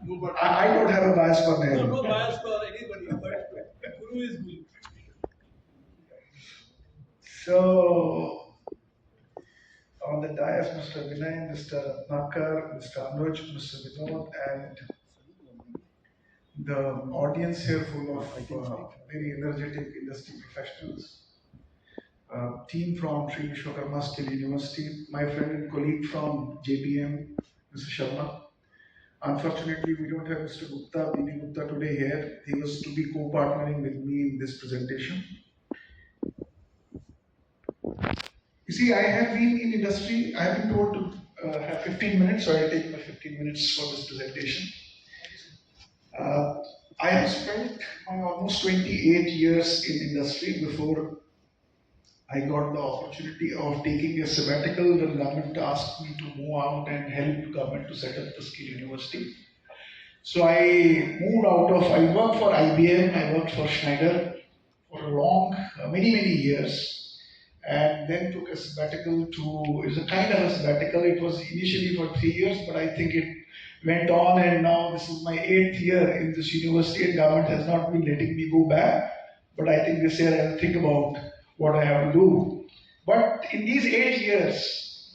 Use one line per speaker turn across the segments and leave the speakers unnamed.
No, but
I don't have a bias for Nehru.
no bias for anybody, but Guru is Guru.
So, on the dais, Mr. Vinay, Mr. Nakar, Mr. Anuj, Mr. Vinod, and the audience here full of very energetic industry professionals. Team from Sri Vishwakarma Skill University, my friend and colleague from JPM, Mr. Sharma. Unfortunately, we don't have Mr. Gupta, B.B. Gupta today here. He was to be co-partnering with me in this presentation. You see, I have been in industry, I have been told to have 15 minutes, so I'll take my 15 minutes for this presentation. I have spent almost 28 years in industry before I got the opportunity of taking a sabbatical. The government asked me to move out and help government to set up the skill university. So I moved out of, I worked for IBM, I worked for Schneider for a long, many years, and then took a sabbatical to, it was a kind of a sabbatical. It was initially for 3 years, but I think it went on, and now this is my 8th year in this university, and government has not been letting me go back. But I think this year I'll think about what I have to do. But in these 8 years,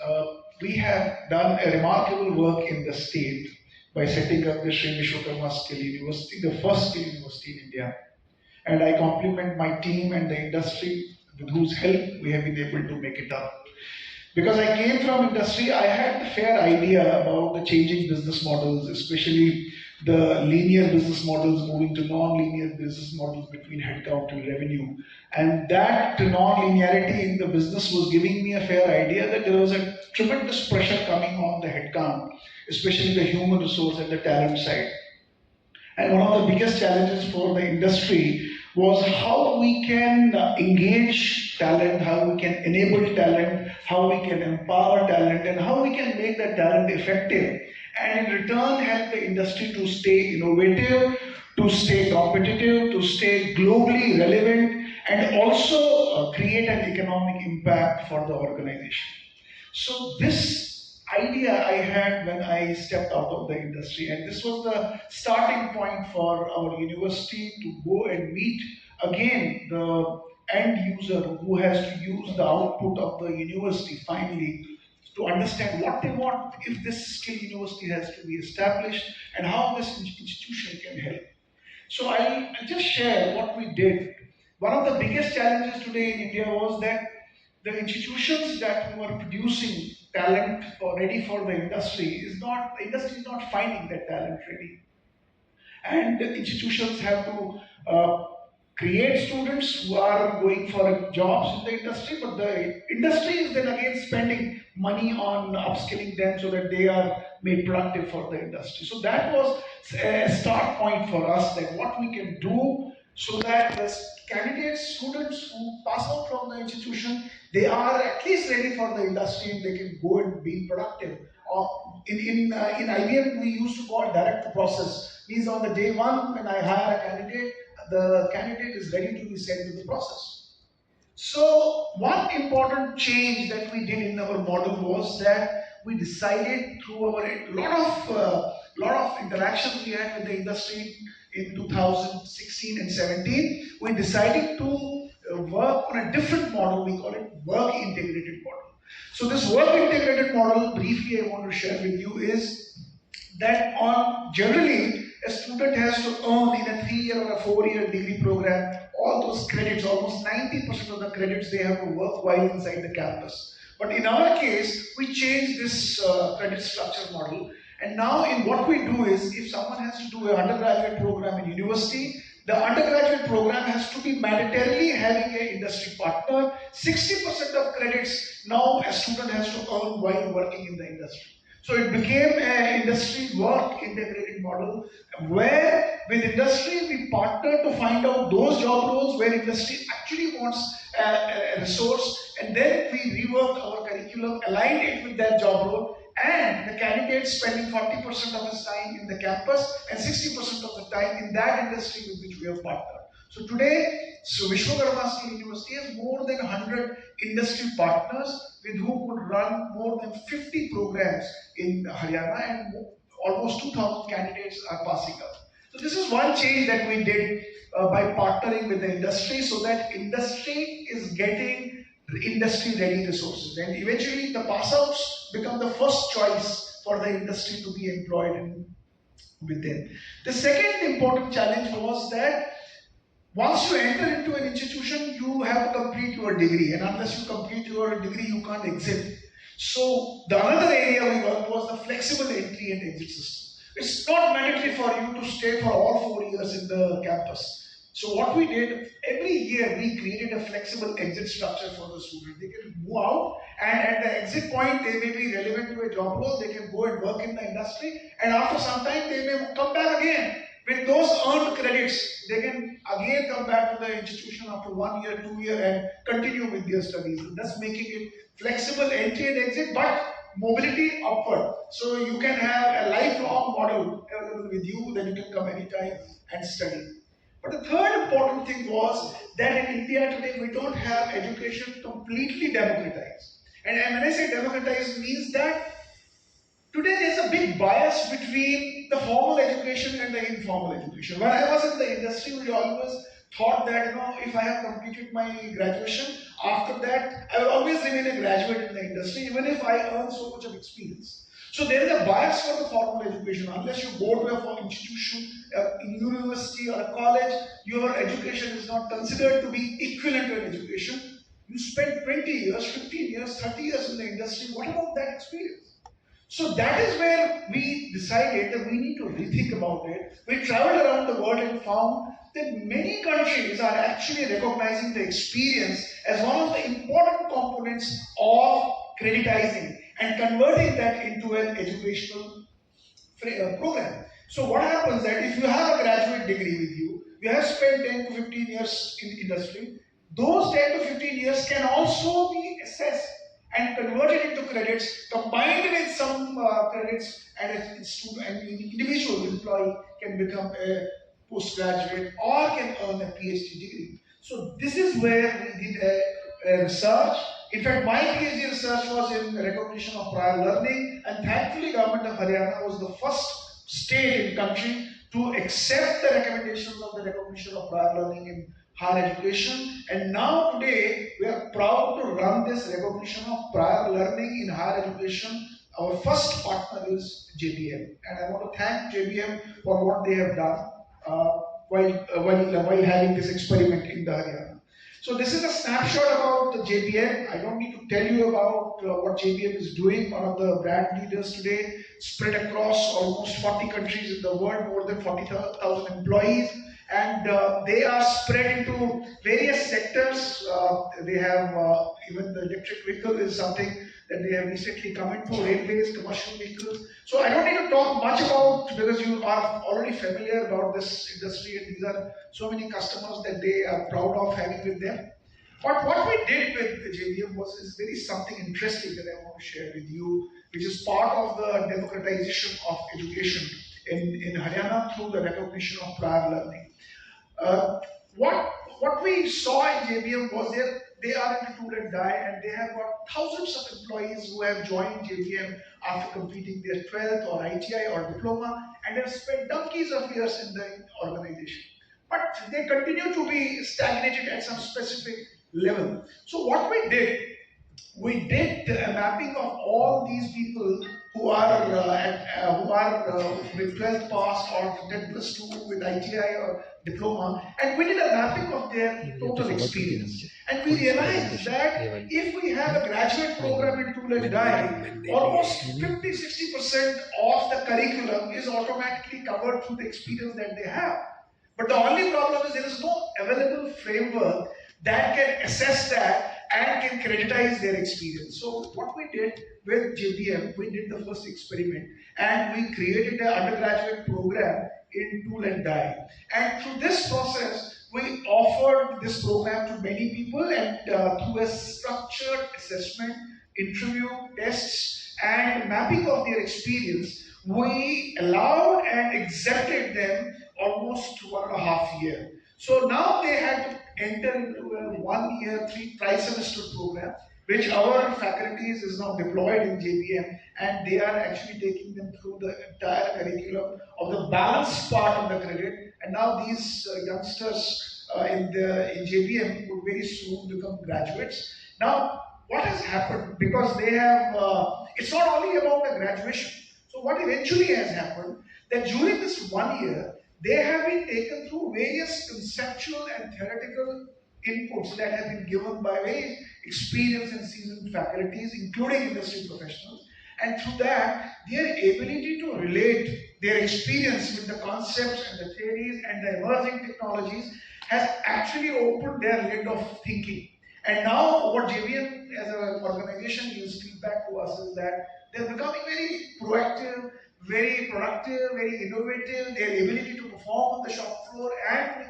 we have done a remarkable work in the state by setting up the Sri Vishwakarma Skill University, the first skill university in India. And I compliment my team and the industry with whose help we have been able to make it up. Because I came from industry, I had a fair idea about the changing business models, especially the linear business models moving to non-linear business models between headcount and revenue. And that non-linearity in the business was giving me a fair idea that there was a tremendous pressure coming on the headcount, especially the human resource and the talent side. And one of the biggest challenges for the industry was how we can engage talent, how we can enable talent, how we can empower talent, and how we can make that talent effective. And in return, help the industry to stay innovative, to stay competitive, to stay globally relevant, and also create an economic impact for the organization. So this idea I had when I stepped out of the industry, and this was the starting point for our university to go and meet again the end user who has to use the output of the university finally to understand what they want if this skill university has to be established and how this institution can help. So I'll just share what we did. One of the biggest challenges today in India was that the institutions that were producing talent ready for the industry the industry is not finding that talent ready. And the institutions have to create students who are going for jobs in the industry, but the industry is then again spending money on upskilling them so that they are made productive for the industry. So that was a start point for us, that what we can do so that the candidates, students who pass out from the institution, they are at least ready for the industry and they can go and be productive. In IBM, we used to call direct to process. Means on the day one, when I hire a candidate, the candidate is ready to be sent to the process. So one important change that we did in our model was that we decided through our lot of interactions we had with the industry in 2016 and 17, we decided to work on a different model. We call it work integrated model. So this work integrated model, briefly I want to share with you, is that on generally a student has to earn in a 3-year or a 4-year degree program all those credits, almost 90% of the credits they have to work while inside the campus. But in our case, we changed this credit structure model, and now in what we do is, if someone has to do an undergraduate program in university, the undergraduate program has to be mandatorily having an industry partner. 60% of credits now a student has to earn while working in the industry. So it became an industry work integrated model where with industry we partner to find out those job roles where industry actually wants a resource, and then we rework our curriculum, align it with that job role, and the candidate spending 40% of his time in the campus and 60% of the time in that industry with which we have partnered. So today, Vishwakarma Skill University has more than 100 industry partners with whom would run more than 50 programs in Haryana, and almost 2,000 candidates are passing up. So this is one change that we did by partnering with the industry, so that industry is getting industry ready resources, and eventually the pass outs become the first choice for the industry to be employed in within. The second important challenge was that once you enter into an institution, you have to complete your degree, and unless you complete your degree, you can't exit. So the another area we worked was the flexible entry and exit system. It's not mandatory for you to stay for all 4 years in the campus. So what we did, every year we created a flexible exit structure for the student. They can move out, and at the exit point, they may be relevant to a job role. They can go and work in the industry, and after some time, they may come back again. With those earned credits, they can again come back to the institution after 1 year, 2 year, and continue with their studies. Thus making it flexible entry and exit, but mobility upward. So you can have a lifelong model available with you, then you can come anytime and study. But the third important thing was that in India today, we don't have education completely democratized. And when I say democratized, means that today there's a big bias between the formal education and the informal education. When I was in the industry, we always thought that, if I have completed my graduation, after that I will always remain a graduate in the industry, even if I earn so much of experience. So there is a bias for the formal education. Unless you go to a institution, in university or a college, your education is not considered to be equivalent to an education. You spend 20 years, 15 years, 30 years in the industry. What about that experience? So that is where we decided that we need to rethink about it. We traveled around the world and found that many countries are actually recognizing the experience as one of the important components of creditizing and converting that into an educational program. So what happens that if you have a graduate degree with you, you have spent 10 to 15 years in industry, those 10 to 15 years can also be assessed and converted into credits, combined with some credits, and an individual employee can become a postgraduate or can earn a PhD degree. So this is where we did a research. In fact, my PhD research was in recognition of prior learning, and thankfully Government of Haryana was the first state in country to accept the recommendations of the recognition of prior learning in higher education. And now today, we are proud to run this recognition of prior learning in higher education. Our first partner is JBM, and I want to thank JBM for what they have done while having this experiment in the Haryana. So this is a snapshot about the JBM. I don't need to tell you about what JBM is doing. One of the brand leaders today, spread across almost 40 countries in the world, more than 40,000 employees, and they are spread into various sectors. They have even the electric vehicle is something that they have recently come into, railways, commercial vehicles. So I don't need to talk much about, because you are already familiar about this industry, and these are so many customers that they are proud of having with them. But what we did with the JVM is very something interesting that I want to share with you, which is part of the democratization of education in Haryana through the recognition of prior learning. What we saw in JVM was they are into tool and die, and they have got thousands of employees who have joined JVM after completing their 12th or ITI or diploma, and have spent donkeys of years in the organization. But they continue to be stagnated at some specific level. So what we did a mapping of all these people who are with 12th pass or 10 plus 2 with ITI or diploma, and we did a mapping of their total experience. And we realized that if we have a graduate program in tool and die, almost 50-60% of the curriculum is automatically covered through the experience that they have. But the only problem is there is no available framework that can assess that and can creditize their experience. So what we did with JBM, we did the first experiment, and we created an undergraduate program in tool and die. And through this process, we offered this program to many people, and through a structured assessment, interview, tests, and mapping of their experience, we allowed and accepted them almost 1.5 years. So now they had to enter into a 1 year, 3 tri-semester program, which our faculties is now deployed in JBM, and they are actually taking them through the entire curriculum of the balanced part of the credit. And now these youngsters in JBM would very soon become graduates. Now, what has happened? Because they have, it's not only about the graduation. So what eventually has happened, that during this 1 year, they have been taken through various conceptual and theoretical inputs that have been given by very experienced and seasoned faculties, including industry professionals. And through that, their ability to relate their experience with the concepts and the theories and the emerging technologies has actually opened their lid of thinking. And now, what JVM as an organization gives feedback to us is that they're becoming very proactive, very productive, very innovative. Their ability to perform on the shop floor and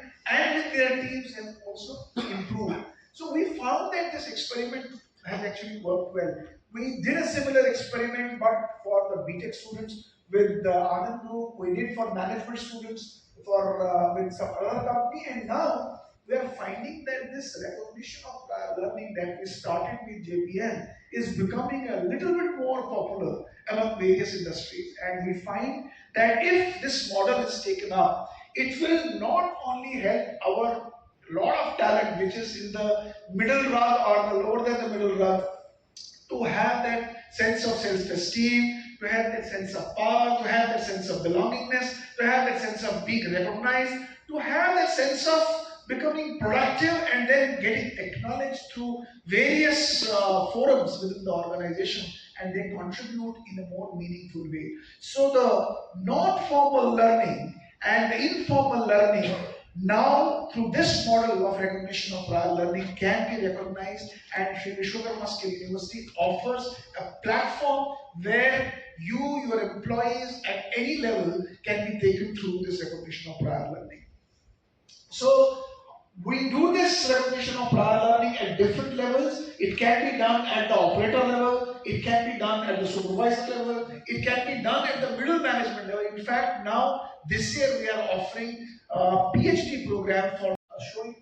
with their teams has also improved. So we found that this experiment has actually worked well. We did a similar experiment, but for the BTech students with the Anand Group. We did for management students for with some other company, and now we are finding that this recognition of learning that we started with JPN is becoming a little bit more popular among various industries. And we find that if this model is taken up, it will not only help our lot of talent which is in the middle rung or the lower than the middle rung to have that sense of self-esteem, to have that sense of power, to have that sense of belongingness, to have that sense of being recognized, to have that sense of becoming productive and then getting acknowledged through various forums within the organization, and they contribute in a more meaningful way. So the non-formal learning and the informal learning now through this model of recognition of prior learning can be recognized, and Sri Vishwakarma Skill University offers a platform where your employees at any level can be taken through this recognition of prior learning. So we do this recognition of prior learning at different levels. It can be done at the operator level, it can be done at the supervisor level, it can be done at the middle management level. In fact, now this year we are offering a PhD program for showing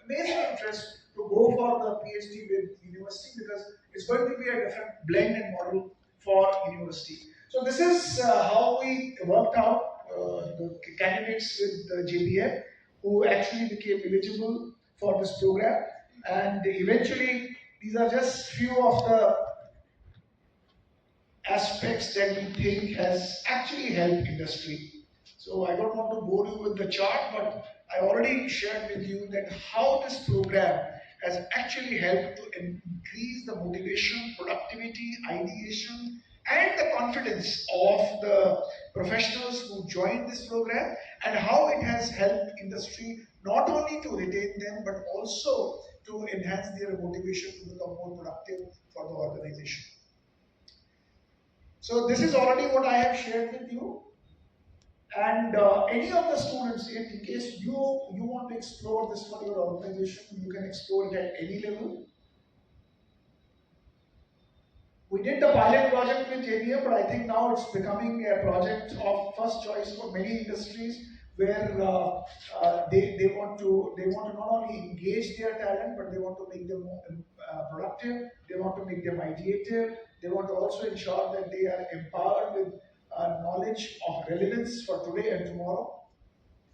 amazing interest to go for the PhD with university, because it's going to be a different blend and model for university. So this is how we worked out the candidates with the JBM who actually became eligible for this program, and eventually these are just few of the aspects that we think has actually helped industry. So I don't want to bore you with the chart, but I already shared with you that how this program has actually helped to increase the motivation, productivity, ideation, and the confidence of the professionals who joined this program, and how it has helped industry not only to retain them but also to enhance their motivation to become more productive for the organization. So this is already what I have shared with you. And any of the students, in case you want to explore this for your organization, you can explore it at any level. We did the pilot project with JBM, but I think now it's becoming a project of first choice for many industries, where they want to not only engage their talent, but they want to make them more productive. They want to make them ideative. They want to also ensure that they are empowered with knowledge of relevance for today and tomorrow.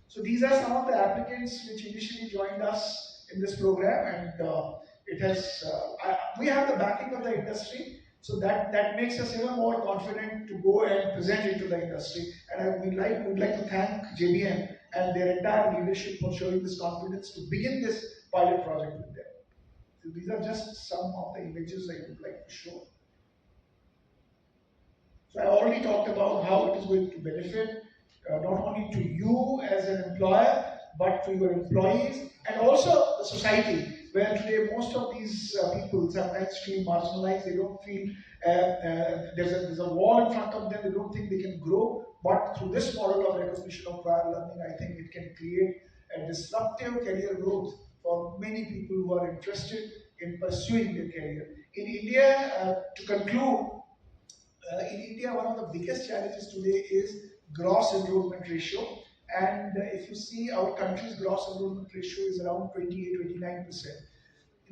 So these are some of the applicants which initially joined us in this program, and it has we have the backing of the industry, so that makes us even more confident to go and present it to the industry. And would like to thank JBM and their entire leadership for showing this confidence to begin this pilot project with them. So these are just some of the images I would like to show. So I already talked about how it is going to benefit not only to you as an employer, but to your employees and also the society, where today most of these people sometimes feel marginalized. They don't feel there's a wall in front of them. They don't think they can grow. But through this model of recognition of prior learning, I think it can create a disruptive career growth for many people who are interested in pursuing their career. In India, to conclude, in India, one of the biggest challenges today is gross enrollment ratio. And if you see, our country's gross enrollment ratio is around 28-29%.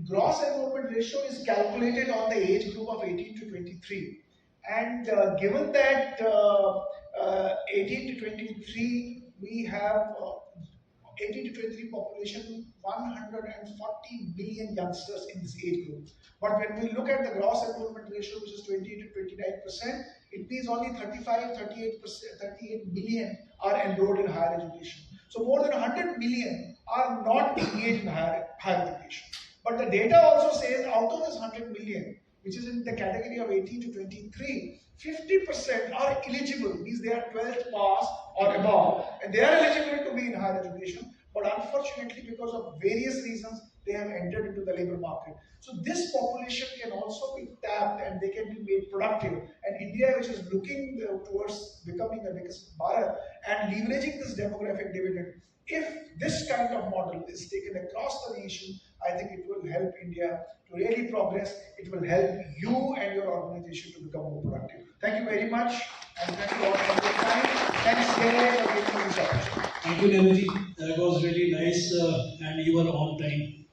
Gross enrollment ratio is calculated on the age group of 18 to 23. And given that 18 to 23, we have 18 to 23 population, 140 million youngsters in this age group. But when we look at the gross enrollment ratio, which is 20 to 29%, it means only 35, 38%, 38 million are enrolled in higher education. So more than 100 million are not engaged in higher education. But the data also says out of this 100 million, which is in the category of 18 to 23, 50% are eligible, means they are 12th pass or above, and they are eligible to be in higher education, but unfortunately, because of various reasons, they have entered into the labor market. So this population can also be tapped and they can be made productive. And India, which is looking towards becoming a Viksit Bharat and leveraging this demographic dividend, if this kind of model is taken across the nation, I think it will help India to really progress. It will help you and your organization to become more productive. Thank you very much, and thank you all for your time. Thanks, Jay, for giving me this opportunity.
Thank you, Nehruji. That was really nice, and you were on time.